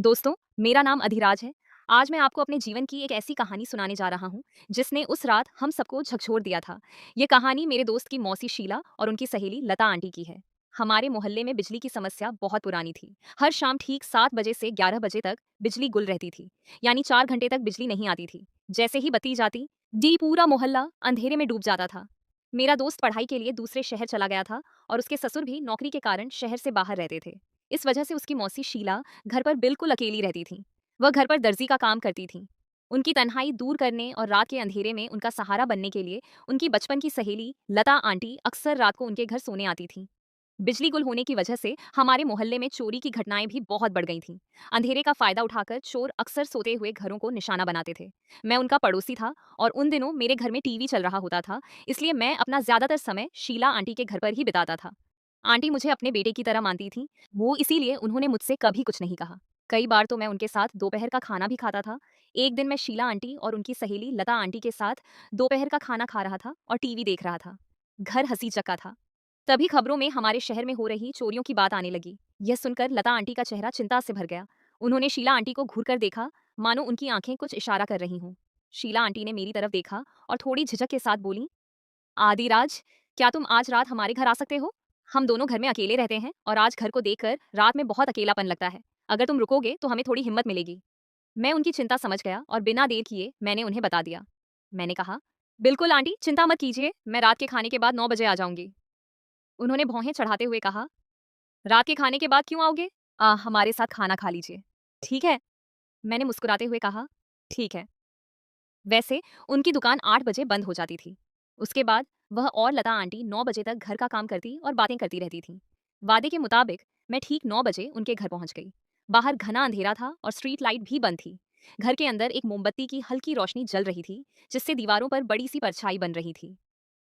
दोस्तों, मेरा नाम अधिराज है। आज मैं आपको अपने जीवन की एक ऐसी कहानी सुनाने जा रहा हूँ, जिसने उस रात हम सबको झकझोर दिया था। ये कहानी मेरे दोस्त की मौसी शीला और उनकी सहेली लता आंटी की है। हमारे मोहल्ले में बिजली की समस्या बहुत पुरानी थी। हर शाम ठीक 7 बजे से 11 बजे तक बिजली गुल रहती थी, यानी 4 घंटे तक बिजली नहीं आती थी। जैसे ही बत्ती जाती, पूरा मोहल्ला अंधेरे में डूब जाता था। मेरा दोस्त पढ़ाई के लिए दूसरे शहर चला गया था और उसके ससुर भी नौकरी के कारण शहर से बाहर रहते थे। इस वजह से उसकी मौसी शीला घर पर बिल्कुल अकेली रहती थीं। वह घर पर दर्जी का काम करती थीं। उनकी तन्हाई दूर करने और रात के अंधेरे में उनका सहारा बनने के लिए उनकी बचपन की सहेली लता आंटी अक्सर रात को उनके घर सोने आती थीं। बिजली गुल होने की वजह से हमारे मोहल्ले में चोरी की घटनाएं भी बहुत बढ़ गई थीं। अंधेरे का फायदा उठाकर चोर अक्सर सोते हुए घरों को निशाना बनाते थे। मैं उनका पड़ोसी था और उन दिनों मेरे घर में टीवी चल रहा होता था, इसलिए मैं अपना ज्यादातर समय शीला आंटी के घर पर ही बिताता था। आंटी मुझे अपने बेटे की तरह मानती थी, वो इसीलिए उन्होंने मुझसे कभी कुछ नहीं कहा। कई बार तो मैं उनके साथ दोपहर का खाना भी खाता था। एक दिन मैं शीला आंटी और उनकी सहेली लता आंटी के साथ दोपहर का खाना खा रहा था और टीवी देख रहा था। घर हंसी चक्का था। तभी खबरों में हमारे शहर में हो रही चोरियों की बात आने लगी। यह सुनकर लता आंटी का चेहरा चिंता से भर गया। उन्होंने शीला आंटी को घूर कर देखा, मानो उनकी आंखें कुछ इशारा कर रही हों। शीला आंटी ने मेरी तरफ देखा और थोड़ी झिझक के साथ बोली, आदिराज, क्या तुम आज रात हमारे घर आ सकते हो? हम दोनों घर में अकेले रहते हैं और आज घर को देखकर रात में बहुत अकेलापन लगता है। अगर तुम रुकोगे तो हमें थोड़ी हिम्मत मिलेगी। मैं उनकी चिंता समझ गया और बिना देर किए मैंने उन्हें बता दिया। मैंने कहा, बिल्कुल आंटी, चिंता मत कीजिए, मैं रात के खाने के बाद 9 बजे आ जाऊंगी। उन्होंने भौहें चढ़ाते हुए कहा, रात के खाने के बाद क्यों आओगे? हमारे साथ खाना खा लीजिए। ठीक है, मैंने मुस्कुराते हुए कहा, ठीक है। वैसे उनकी दुकान 8 बजे बंद हो जाती थी। उसके बाद वह और लता आंटी 9 बजे तक घर का काम करती और बातें करती रहती थीं। वादे के मुताबिक मैं ठीक 9 बजे उनके घर पहुंच गई। बाहर घना अंधेरा था और स्ट्रीट लाइट भी बंद थी। घर के अंदर एक मोमबत्ती की हल्की रोशनी जल रही थी, जिससे दीवारों पर बड़ी सी परछाई बन रही थी।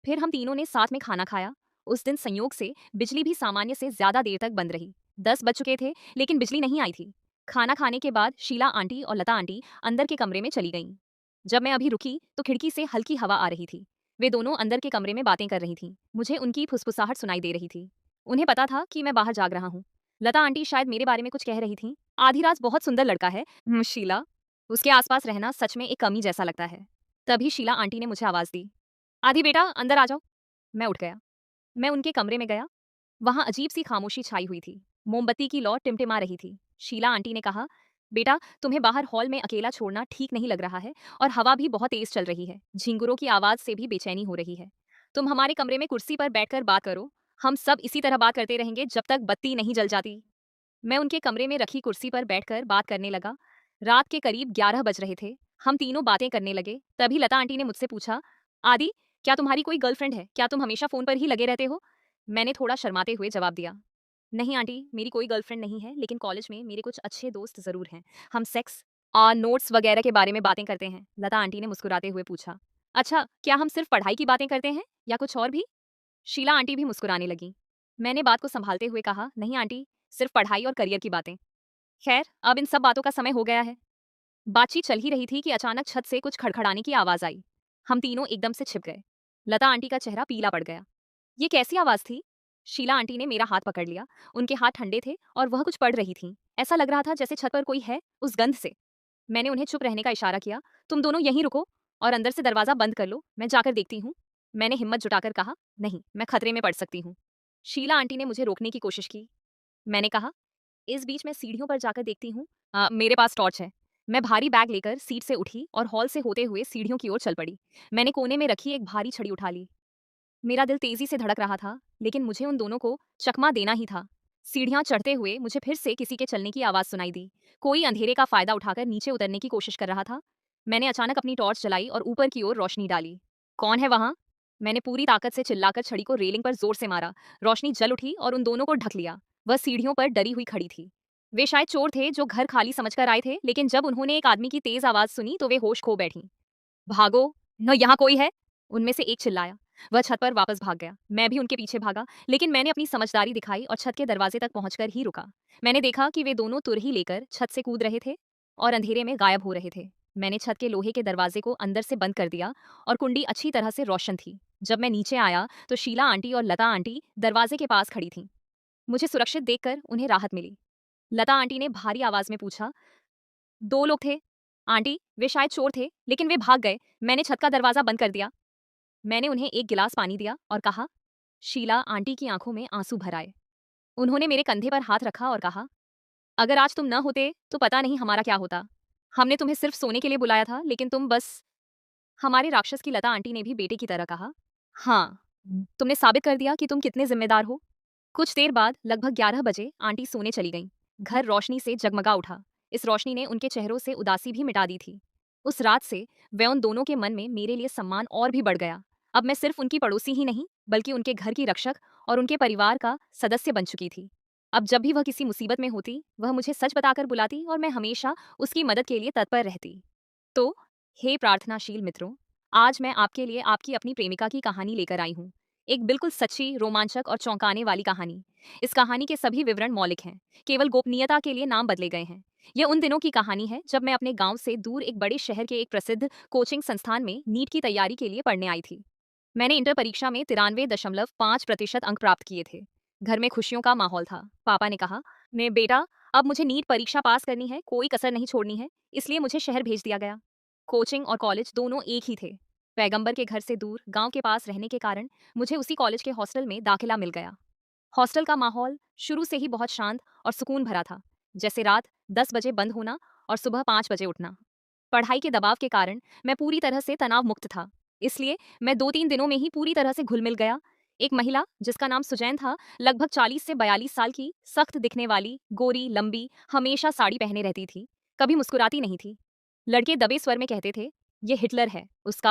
फिर हम तीनों ने साथ में खाना खाया। उस दिन संयोग से बिजली भी सामान्य से ज्यादा देर तक बंद रही। 10 बज चुके थे, लेकिन बिजली नहीं आई थी। खाना खाने के बाद शीला आंटी और लता आंटी अंदर के कमरे में चली गईं। जब मैं अभी रुकी तो खिड़की से हल्की हवा आ रही थी। वे दोनों अंदर के कमरे में बातें कर रही थीं। मुझे उनकी फुसफुसाहट सुनाई दे रही थी। उन्हें पता था कि मैं बाहर जाग रहा हूँ। लता आंटी शायद मेरे बारे में कुछ कह रही थीं। आधिराज बहुत सुंदर लड़का है, शीला। उसके आसपास रहना सच में एक कमी जैसा लगता है। तभी शीला आंटी ने मुझे आवाज दी, आधी बेटा अंदर आ जाओ। मैं उठ गया। मैं उनके कमरे में गया। वहां अजीब सी खामोशी छाई हुई थी। मोमबत्ती की लौ टिमटिमा रही थी। शीला आंटी ने कहा, बेटा तुम्हें बाहर हॉल में अकेला छोड़ना ठीक नहीं लग रहा है और हवा भी बहुत तेज चल रही है। झिंगुरों की आवाज से भी बेचैनी हो रही है। तुम हमारे कमरे में कुर्सी पर बैठकर बात करो। हम सब इसी तरह बात करते रहेंगे जब तक बत्ती नहीं जल जाती। मैं उनके कमरे में रखी कुर्सी पर बैठकर बात करने लगा। रात के करीब 11 बज रहे थे। हम तीनों बातें करने लगे। तभी लता आंटी ने मुझसे पूछा, आदि, क्या तुम्हारी कोई गर्लफ्रेंड है? क्या तुम हमेशा फोन पर ही लगे रहते हो? मैंने थोड़ा शर्माते हुए जवाब दिया, नहीं आंटी, मेरी कोई गर्लफ्रेंड नहीं है, लेकिन कॉलेज में मेरे कुछ अच्छे दोस्त जरूर हैं। हम सेक्स और नोट्स वगैरह के बारे में बातें करते हैं। लता आंटी ने मुस्कुराते हुए पूछा, अच्छा, क्या हम सिर्फ पढ़ाई की बातें करते हैं या कुछ और भी? शीला आंटी भी मुस्कुराने लगी। मैंने बात को संभालते हुए कहा, नहीं आंटी, सिर्फ पढ़ाई और करियर की बातें। खैर, अब इन सब बातों का समय हो गया है। बातचीत चल ही रही थी कि अचानक छत से कुछ खड़खड़ाने की आवाज आई। हम तीनों एकदम से छिप गए। लता आंटी का चेहरा पीला पड़ गया। ये कैसी आवाज थी? शीला आंटी ने मेरा हाथ पकड़ लिया। उनके हाथ ठंडे थे और वह कुछ पढ़ रही थीं। ऐसा लग रहा था जैसे छत पर कोई है, उस गंध से। मैंने उन्हें चुप रहने का इशारा किया। तुम दोनों यहीं रुको और अंदर से दरवाजा बंद कर लो, मैं जाकर देखती हूँ। मैंने हिम्मत जुटाकर कहा, नहीं, मैं खतरे में पड़ सकती हूँ। शीला आंटी ने मुझे रोकने की कोशिश की। मैंने कहा, इस बीच मैं सीढ़ियों पर जाकर देखती हूँ। मेरे पास टॉर्च है। मैं भारी बैग लेकर सीट से उठी और हॉल से होते हुए सीढ़ियों की ओर चल पड़ी। मैंने कोने में रखी एक भारी छड़ी उठा ली। मेरा दिल तेजी से धड़क रहा था, लेकिन मुझे उन दोनों को चकमा देना ही था। सीढ़ियां चढ़ते हुए मुझे फिर से किसी के चलने की आवाज सुनाई दी। कोई अंधेरे का फायदा उठाकर नीचे उतरने की कोशिश कर रहा था। मैंने अचानक अपनी टॉर्च जलाई और ऊपर की ओर रोशनी डाली। कौन है वहां? मैंने पूरी ताकत से चिल्लाकर छड़ी को रेलिंग पर जोर से मारा। रोशनी जल उठी और उन दोनों को ढक लिया। वह सीढ़ियों पर डरी हुई खड़ी थी। वे शायद चोर थे जो घर खाली समझकर आए थे, लेकिन जब उन्होंने एक आदमी की तेज आवाज सुनी तो वे होश खो बैठी। भागो, न यहाँ कोई है, उनमें से एक चिल्लाया। वह छत पर वापस भाग गया। मैं भी उनके पीछे भागा, लेकिन मैंने अपनी समझदारी दिखाई और छत के दरवाजे तक पहुंचकर ही रुका। मैंने देखा कि वे दोनों तुरही लेकर छत से कूद रहे थे और अंधेरे में गायब हो रहे थे। मैंने छत के लोहे के दरवाजे को अंदर से बंद कर दिया और कुंडी अच्छी तरह से रोशन थी। जब मैं नीचे आया तो शीला आंटी और लता आंटी दरवाजे के पास खड़ी थीं। मुझे सुरक्षित देखकर उन्हें राहत मिली। लता आंटी ने भारी आवाज में पूछा। 2 लोग थे आंटी, वे शायद चोर थे, लेकिन वे भाग गए। मैंने छत का दरवाजा बंद कर दिया। मैंने उन्हें एक गिलास पानी दिया और कहा। शीला आंटी की आंखों में आंसू भर आए। उन्होंने मेरे कंधे पर हाथ रखा और कहा, अगर आज तुम न होते तो पता नहीं हमारा क्या होता। हमने तुम्हें सिर्फ सोने के लिए बुलाया था, लेकिन तुम बस। हमारे राक्षस की लता आंटी ने भी बेटे की तरह कहा, हाँ, तुमने साबित कर दिया कि तुम कितने जिम्मेदार हो। कुछ देर बाद लगभग 11 बजे आंटी सोने चली गईं। घर रोशनी से जगमगा उठा। इस रोशनी ने उनके चेहरों से उदासी भी मिटा दी थी। उस रात से वे उन दोनों के मन में मेरे लिए सम्मान और भी बढ़ गया। अब मैं सिर्फ उनकी पड़ोसी ही नहीं, बल्कि उनके घर की रक्षक और उनके परिवार का सदस्य बन चुकी थी। अब जब भी वह किसी मुसीबत में होती, वह मुझे सच बताकर बुलाती और मैं हमेशा उसकी मदद के लिए तत्पर रहती। तो हे प्रार्थनाशील मित्रों, आज मैं आपके लिए आपकी अपनी प्रेमिका की कहानी लेकर आई हूँ। एक बिल्कुल सच्ची, रोमांचक और चौंकाने वाली कहानी। इस कहानी के सभी विवरण मौलिक हैं, केवल गोपनीयता के लिए नाम बदले गए हैं। यह उन दिनों की कहानी है जब मैं अपने गांव से दूर एक बड़े शहर के एक प्रसिद्ध कोचिंग संस्थान में नीट की तैयारी के लिए पढ़ने आई थी। मैंने इंटर परीक्षा में 93.5% अंक प्राप्त किए थे। घर में खुशियों का माहौल था। पापा ने कहा, ने बेटा, अब मुझे नीट परीक्षा पास करनी है, कोई कसर नहीं छोड़नी है, इसलिए मुझे शहर भेज दिया गया। कोचिंग और कॉलेज दोनों एक ही थे। पैगंबर के घर से दूर गांव के पास रहने के कारण मुझे उसी कॉलेज के हॉस्टल में दाखिला मिल गया। हॉस्टल का माहौल शुरू से ही बहुत शांत और सुकून भरा था, जैसे रात 10 बजे बंद होना और सुबह 5 बजे उठना। पढ़ाई के दबाव के कारण मैं पूरी तरह से तनाव मुक्त था, इसलिए मैं 2-3 दिनों में ही पूरी तरह से घुल मिल गया। एक महिला जिसका नाम सुजैन था, लगभग 40 से 42 साल की, सख्त दिखने वाली, गोरी, लंबी, हमेशा साड़ी पहने रहती थी, कभी मुस्कुराती नहीं थी। लड़के दबे स्वर में कहते थे, ये हिटलर है, उसका